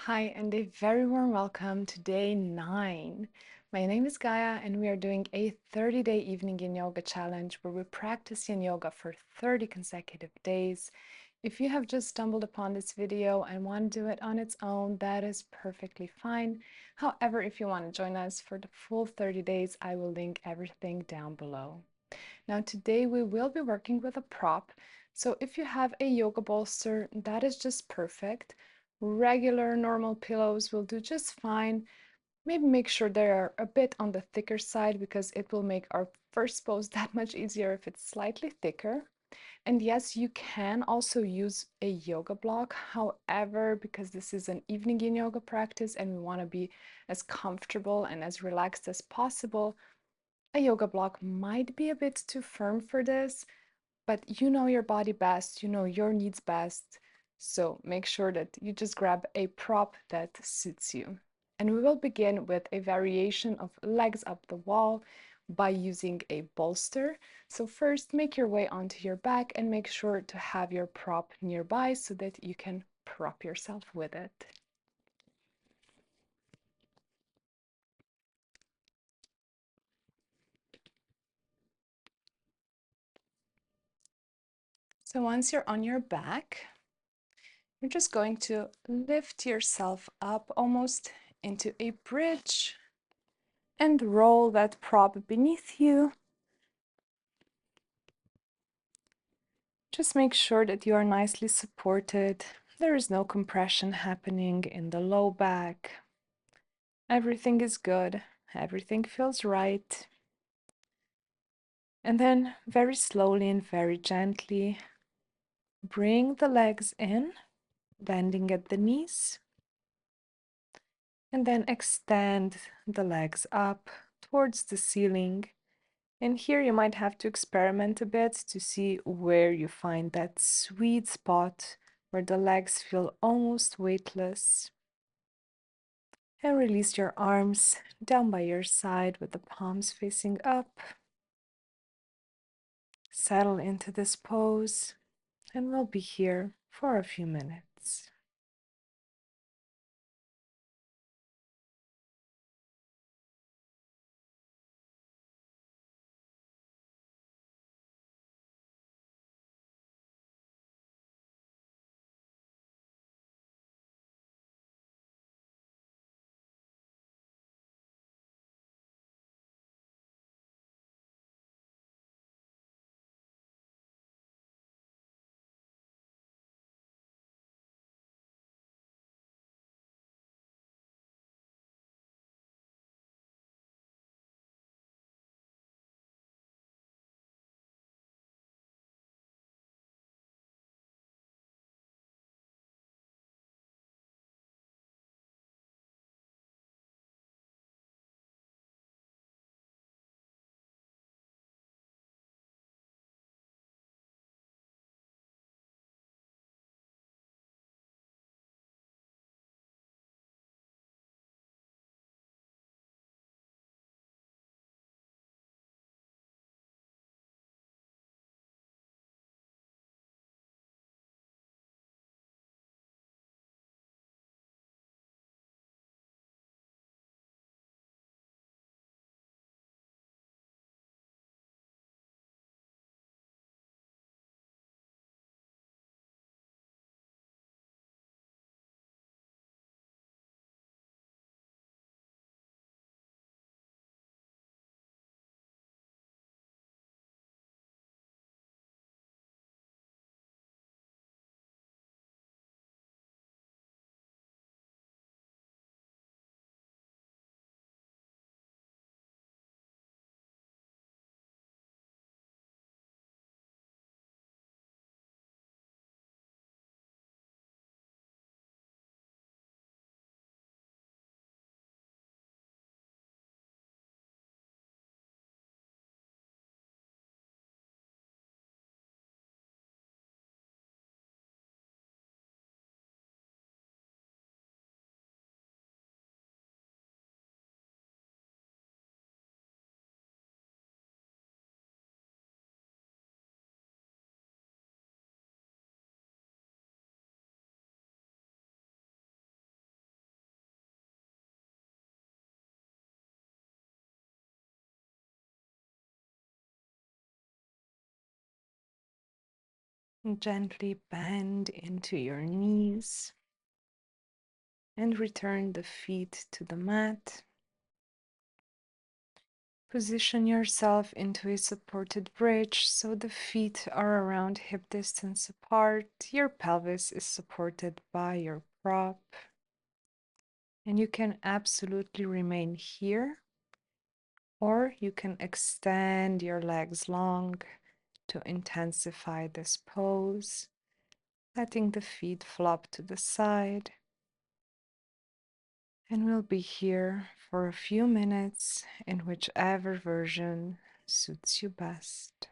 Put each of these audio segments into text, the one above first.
Hi, and a very warm welcome to day 9. My name is Gaia, and we are doing a 30-day evening yin yoga challenge where we practice yin yoga for 30 consecutive days. If you have just stumbled upon this video and want to do it on its own, that is perfectly fine. However, if you want to join us for the full 30 days, I will link everything down below. Now, today we will be working with a prop. So if you have a yoga bolster, that is just perfect. Regular normal pillows will do just fine. Maybe make sure they are a bit on the thicker side because it will make our first pose that much easier if it's slightly thicker. And yes, you can also use a yoga block. However, because this is an evening yin yoga practice and we want to be as comfortable and as relaxed as possible, a yoga block might be a bit too firm for this, but you know your body best, you know your needs best. So make sure that you just grab a prop that suits you. And we will begin with a variation of legs up the wall by using a bolster. So first make your way onto your back and make sure to have your prop nearby so that you can prop yourself with it. So once you're on your back, you're just going to lift yourself up almost into a bridge and roll that prop beneath you. Just make sure that you are nicely supported. There is no compression happening in the low back. Everything is good. Everything feels right. And then very slowly and very gently, bring the legs in, bending at the knees. And then extend the legs up towards the ceiling. And here you might have to experiment a bit to see where you find that sweet spot where the legs feel almost weightless. And release your arms down by your side with the palms facing up. Settle into this pose, and we'll be here for a few minutes. Gently bend into your knees and return the feet to the mat. Position yourself into a supported bridge so the feet are around hip distance apart. Your pelvis is supported by your prop. And you can absolutely remain here, or you can extend your legs long to intensify this pose, letting the feet flop to the side. And we'll be here for a few minutes in whichever version suits you best.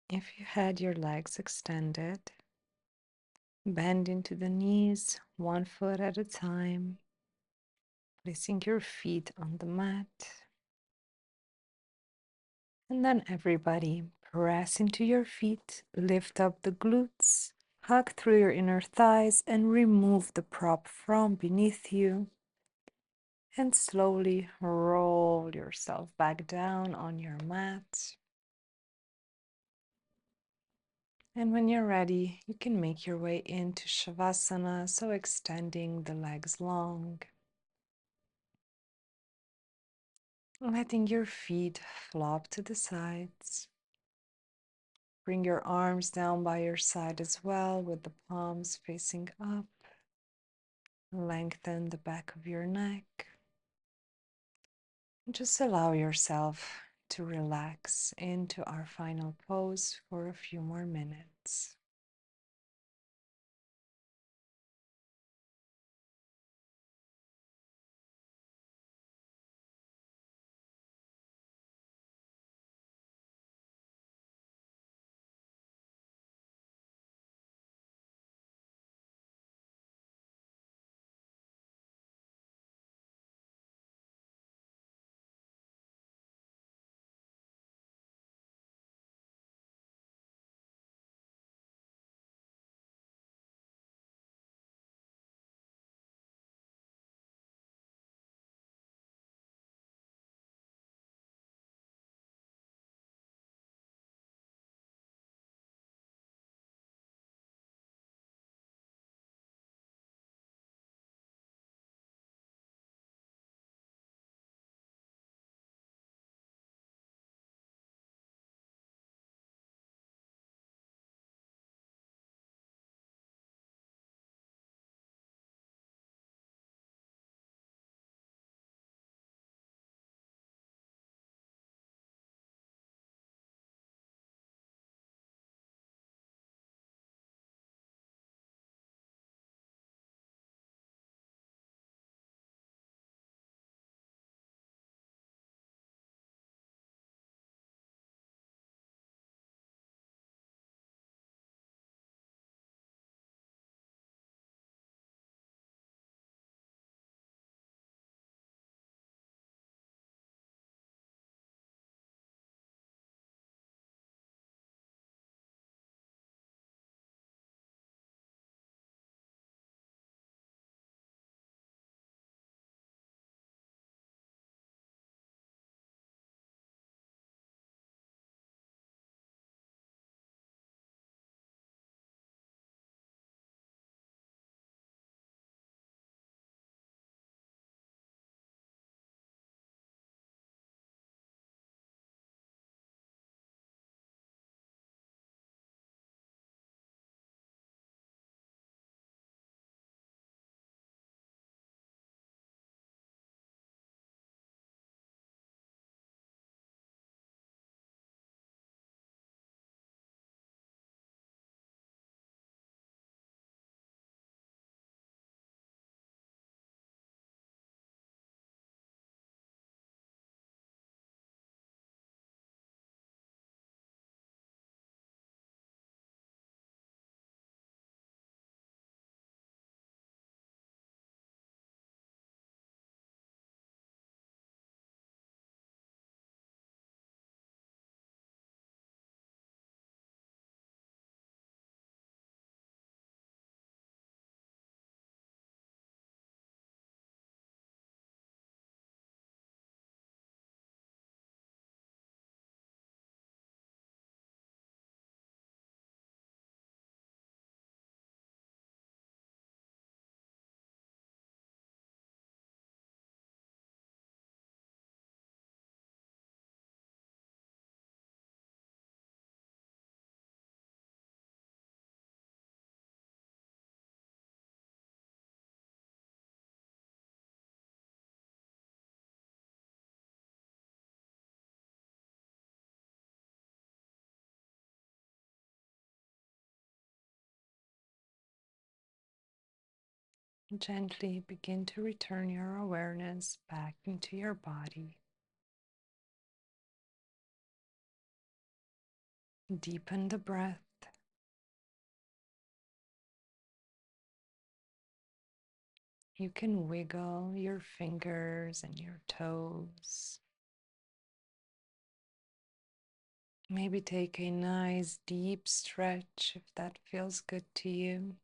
If you had your legs extended, bend into the knees, one foot at a time, placing your feet on the mat. And then everybody, press into your feet, lift up the glutes, hug through your inner thighs, and remove the prop from beneath you. And slowly roll yourself back down on your mat. And when you're ready, you can make your way into Savasana, so extending the legs long, letting your feet flop to the sides. Bring your arms down by your side as well, with the palms facing up. Lengthen the back of your neck. And just allow yourself to relax into our final pose for a few more minutes. Gently begin to return your awareness back into your body. Deepen the breath. You can wiggle your fingers and your toes. Maybe take a nice deep stretch if that feels good to you.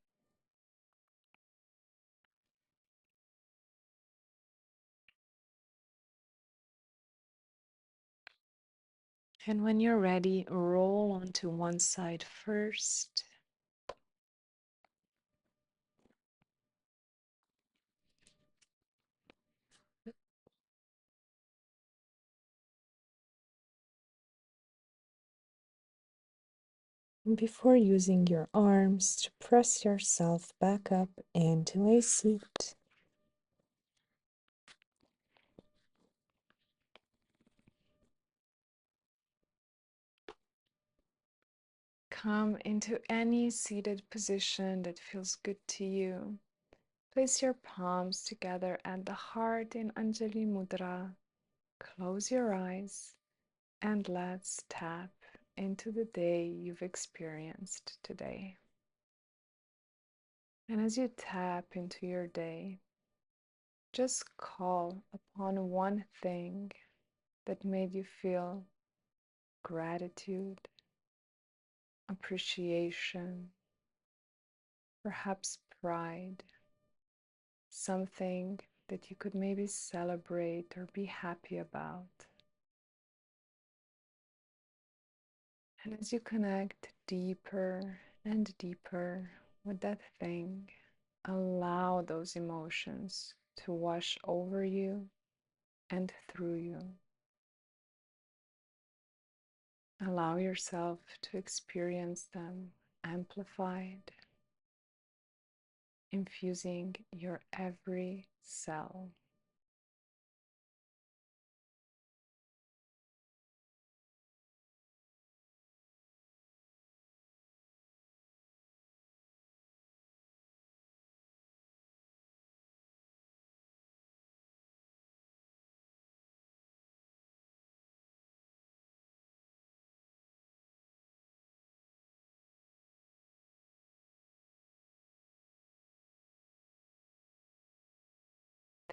And when you're ready, roll onto one side first. Before using your arms to press yourself back up into a seat. Come into any seated position that feels good to you. Place your palms together at the heart in Anjali Mudra. Close your eyes and let's tap into the day you've experienced today. And as you tap into your day, just call upon one thing that made you feel gratitude, appreciation, perhaps pride, something that you could maybe celebrate or be happy about. And as you connect deeper and deeper with that thing, allow those emotions to wash over you and through you. Allow yourself to experience them amplified, infusing your every cell.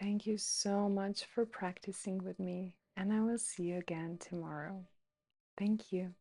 Thank you so much for practicing with me, and I will see you again tomorrow. Thank you.